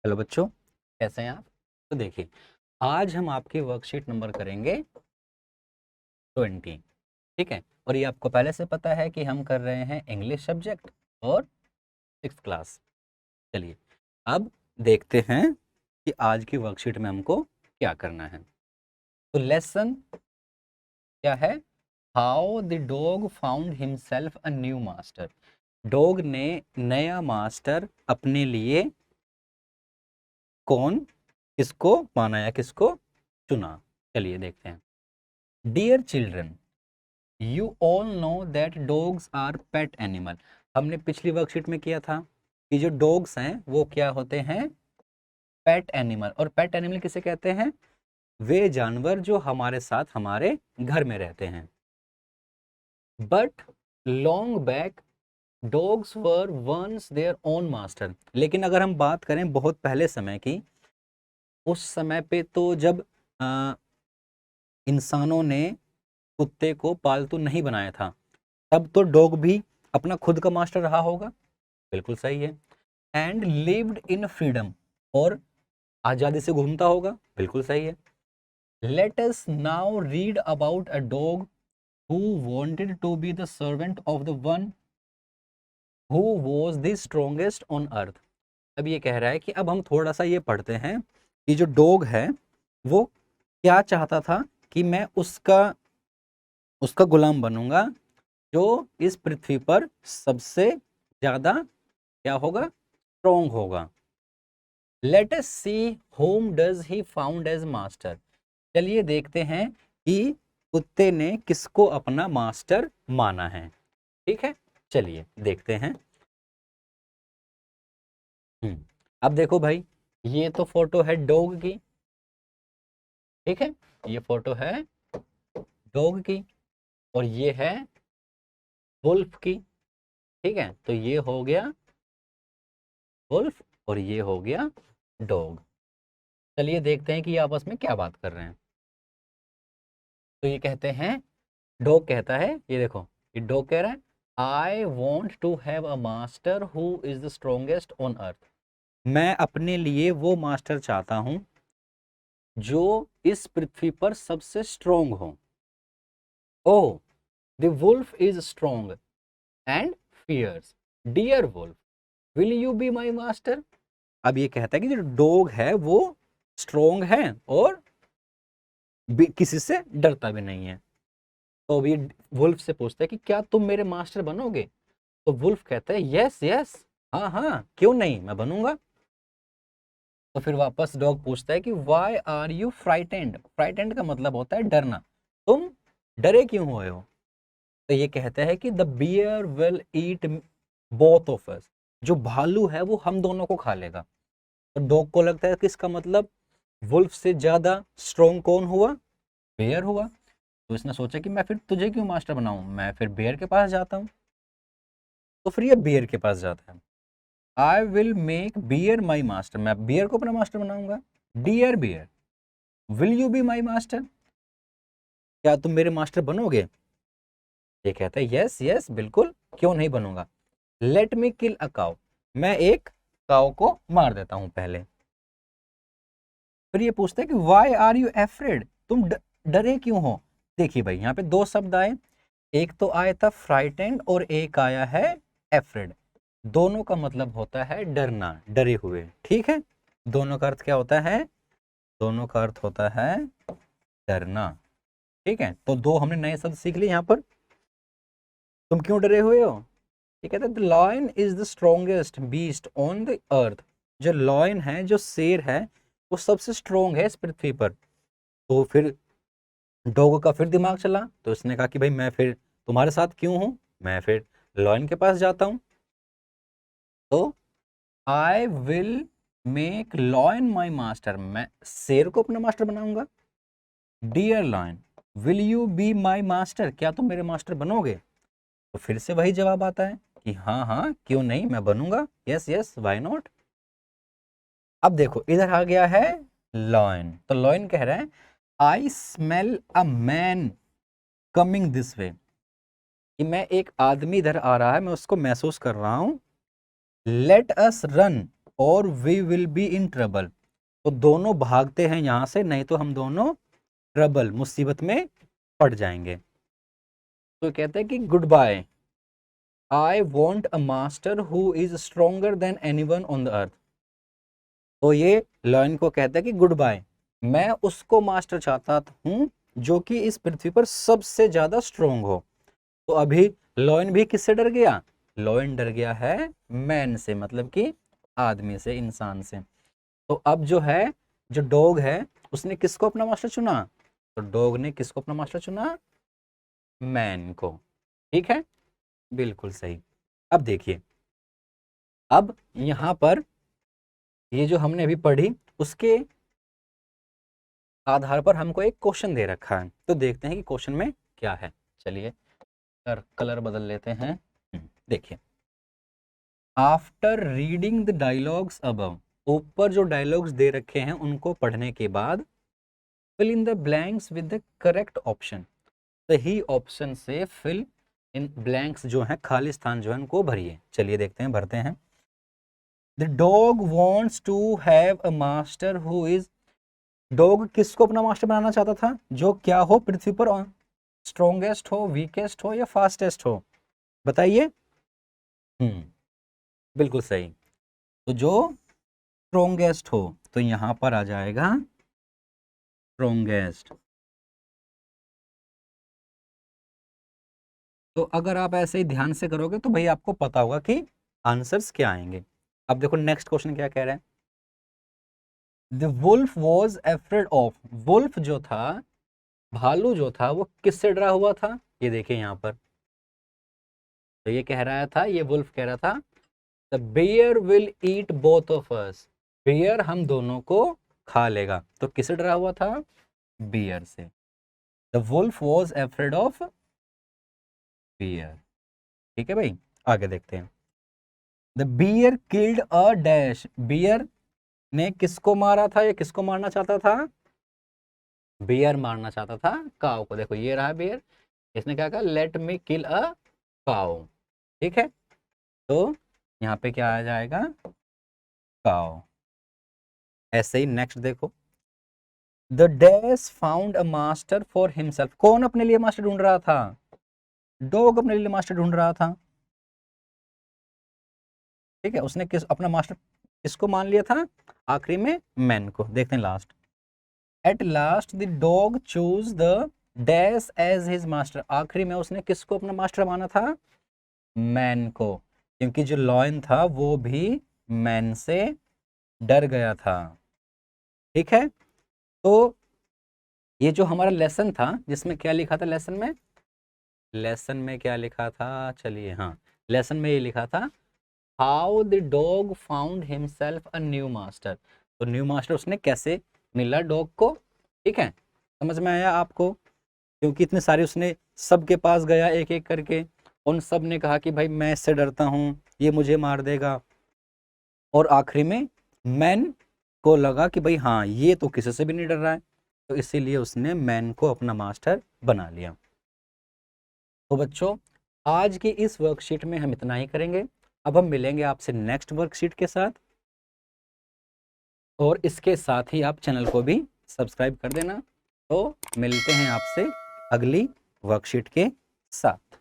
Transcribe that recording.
Hello बच्चों, कैसे हैं आप। तो देखिए, आज हम आपकी वर्कशीट नंबर करेंगे 20। ठीक है, और ये आपको पहले से पता है कि हम कर रहे हैं इंग्लिश सब्जेक्ट और 6th क्लास। चलिए अब देखते हैं कि आज की वर्कशीट में हमको क्या करना है। तो लेसन क्या है? How the dog found himself a new master. Dog ने नया मास्टर अपने लिए किसको माना या किसको चुना। चलिए देखते हैं। Dear children, you all know that dogs are pet animal. हमने पिछली वर्कशीट में किया था कि जो डॉग्स हैं वो क्या होते हैं? Pet animal. और पेट एनिमल किसे कहते हैं? वे जानवर जो हमारे साथ हमारे घर में रहते हैं। But long back dogs were once their own master. लेकिन अगर हम बात करें बहुत पहले समय की, उस समय पे तो जब इंसानों ने कुत्ते को पालतू नहीं बनाया था, तब तो डॉग भी अपना खुद का मास्टर रहा होगा। बिल्कुल सही है। एंड लिव्ड इन फ्रीडम, और आजादी से घूमता होगा। बिल्कुल सही है। Let us now read about a dog who wanted to be the servant of the one who was the strongest on earth. अब ये कह रहा है कि अब हम थोड़ा सा ये पढ़ते हैं कि जो डॉग है वो क्या चाहता था कि मैं उसका उसका गुलाम बनूंगा, जो इस पृथ्वी पर सबसे ज्यादा क्या होगा? स्ट्रॉन्ग होगा। Let us see whom does he found as master। चलिए देखते हैं कि कुत्ते ने किसको अपना मास्टर माना है। ठीक है, चलिए देखते हैं। अब देखो भाई, ये तो फोटो है डॉग की। ठीक है, ये फोटो है डॉग की, और ये है वुल्फ की। ठीक है, तो ये हो गया वुल्फ और ये हो गया डॉग। चलिए देखते हैं कि ये आपस में क्या बात कर रहे हैं। तो ये कहते हैं, डॉग कहता है, ये देखो, ये डॉग कह रहा है I want to have a master who is the strongest on earth. मैं अपने लिए वो मास्टर चाहता हूं जो इस पृथ्वी पर सबसे स्ट्रोंग हो। Oh the wolf is strong and fierce, dear wolf will you be my master. अब ये कहता है कि जो डॉग है वो स्ट्रोंग है और किसी से डरता भी नहीं है। तो अब ये वुल्फ से पूछता है कि क्या तुम मेरे मास्टर बनोगे? तो वुल्फ कहता है यस यस, हाँ हाँ, क्यों नहीं, मैं बनूंगा। तो फिर वापस डॉग पूछता है कि why are you frightened. Frightened का मतलब होता है डरना। तुम डरे क्यों हुए हो? तो ये कहता है कि the bear will eat both of us. जो भालू है वो हम दोनों को खा लेगा। तो डॉग को लगता है कि इसका मतलब वुल्फ से ज्यादा स्ट्रोंग कौन हुआ? बेयर हुआ। तो इसने सोचा कि मैं फिर तुझे क्यों मास्टर बनाऊं, मैं फिर बेयर के पास जाता हूं। तो फिर ये बेयर के पास जाता है। I will make bear my master. मैं बियर को अपना मास्टर बनाऊंगा। Dear bear will you be my master. क्या तुम मेरे मास्टर बनोगे? ये कहता है यस यस, बिल्कुल, क्यों नहीं बनूंगा। Let me kill a cow. मैं एक काउ को मार देता हूं पहले। फिर ये पूछता है कि वाई आर यू एफ्रेड। तुम डरे क्यों हो? देखिए भाई, यहाँ पे दो शब्द आए। एक तो आया था फ्राइटेंड और एक आया है एफ्रेड। दोनों का मतलब होता है डरना, डरे हुए। ठीक है, दोनों का अर्थ क्या होता है? दोनों का अर्थ होता है डरना। ठीक है, तो दो हमने नए शब्द सीख लिए यहाँ पर। तुम क्यों डरे हुए हो? ये कहता है the lion is the strongest beast on the अर्थ। जो लॉयन है, जो शेर है, वो सबसे स्ट्रॉन्ग है इस पृथ्वी पर। तो फिर डॉग का फिर दिमाग चला, तो इसने कहा कि भाई मैं फिर तुम्हारे साथ क्यों हूं, मैं फिर लॉयन के पास जाता हूं। तो I will make lion my master. मैं शेर को अपना मास्टर बनाऊंगा। Dear lion will you be my master. क्या तुम मेरे मास्टर बनोगे? तो फिर से वही जवाब आता है कि हाँ हाँ, क्यों नहीं, मैं बनूंगा। Yes yes, why not. अब देखो, इधर आ गया है लॉयन। तो लॉयन कह रहा है I smell a man coming this way. कि मैं एक आदमी इधर आ रहा है, मैं उसको महसूस कर रहा हूं। Let us run. और we will be in trouble. तो दोनों भागते हैं यहां से, नहीं तो हम दोनों ट्रबल मुसीबत में पड़ जाएंगे। तो कहते हैं कि good bye, I want a master who is stronger than anyone on the earth. तो ये लॉयन को कहता है कि गुड बाय, मैं उसको मास्टर चाहता हूं जो कि इस पृथ्वी पर सबसे ज्यादा स्ट्रोंग हो। तो अभी लॉयन भी किससे डर गया? लॉयन डर गया है मैन से, मतलब कि आदमी से, इंसान से। तो अब जो है, जो डॉग है, उसने किसको अपना मास्टर चुना? तो डॉग ने किसको अपना मास्टर चुना? मैन को। ठीक है, बिल्कुल सही। अब देखिए, अब यहां पर ये जो हमने अभी पढ़ी उसके आधार पर हमको एक क्वेश्चन दे रखा है, तो देखते हैं कि क्वेश्चन में क्या है। चलिए कलर बदल लेते हैं। देखिए, after reading the dialogues above, ऊपर जो डायलॉग्स दे रखे हैं उनको पढ़ने के बाद fill in the blanks with the correct option, सही ऑप्शन से फिल इन ब्लैंक्स जो है, खाली स्थान जो है उनको भरिए। चलिए देखते हैं, भरते हैं। The dog wants to have a master who is, dog किसको अपना मास्टर बनाना चाहता था? जो क्या हो पृथ्वी पर, स्ट्रोंगेस्ट हो, वीकेस्ट हो या फास्टेस्ट हो? बताइए। बिल्कुल सही। तो जो स्ट्रोंगेस्ट हो, तो यहां पर आ जाएगा स्ट्रोंगेस्ट। तो अगर आप ऐसे ही ध्यान से करोगे तो भाई आपको पता होगा कि आंसर्स क्या आएंगे। अब देखो नेक्स्ट क्वेश्चन क्या कह रहे हैं। The wolf was afraid of, wolf जो था, भालू जो था, वो किससे डरा हुआ था? ये देखिए यहां पर, तो ये कह रहा था, ये वुल्फ कह रहा था the bear will eat both of us, bear हम दोनों को खा लेगा। तो किससे डरा हुआ था? बियर से। The wolf was afraid of bear. ठीक है भाई, आगे देखते हैं। The bear killed a dash, bear ने किसको मारा था या किसको मारना चाहता था? बियर मारना चाहता था काऊ को। देखो ये रहा बियर, इसने क्या कहा? लेट मी किल अ काऊ। ठीक है, तो यहाँ पे क्या आ जाएगा? काऊ। ऐसे ही नेक्स्ट देखो, the dash found a master for himself, कौन अपने लिए मास्टर ढूंढ रहा था? डॉग अपने लिए मास्टर ढूंढ रहा था। ठीक है, उसने किस अपना मास्टर किसको मान लिया था? आखिरी में मैन को। देखते हैं last. At last the dog choose the dash as his master, आखिरी में उसने किसको अपना मास्टर माना था? मैन को, क्योंकि जो लॉयन था वो भी मैन से डर गया था। ठीक है, तो ये जो हमारा लेसन था, जिसमें क्या लिखा था लेसन में? लेसन में क्या लिखा था? चलिए, हाँ, लेसन में ये लिखा था how the dog found himself a new master. तो न्यू मास्टर उसने कैसे मिला डॉग को? ठीक है, समझ में आया आपको? क्योंकि इतने सारे उसने सबके पास गया एक एक करके, उन सब ने कहा कि भाई मैं इससे डरता हूँ, ये मुझे मार देगा, और आखिरी में मैन को लगा कि भाई हाँ, ये तो किसी से भी नहीं डर रहा है, तो इसीलिए उसने मैन को अपना मास्टर बना लिया। तो बच्चों, आज की इस वर्कशीट में हम इतना ही करेंगे। अब हम मिलेंगे आपसे नेक्स्ट वर्कशीट के साथ, और इसके साथ ही आप चैनल को भी सब्सक्राइब कर देना। तो मिलते हैं आपसे अगली वर्कशीट के साथ।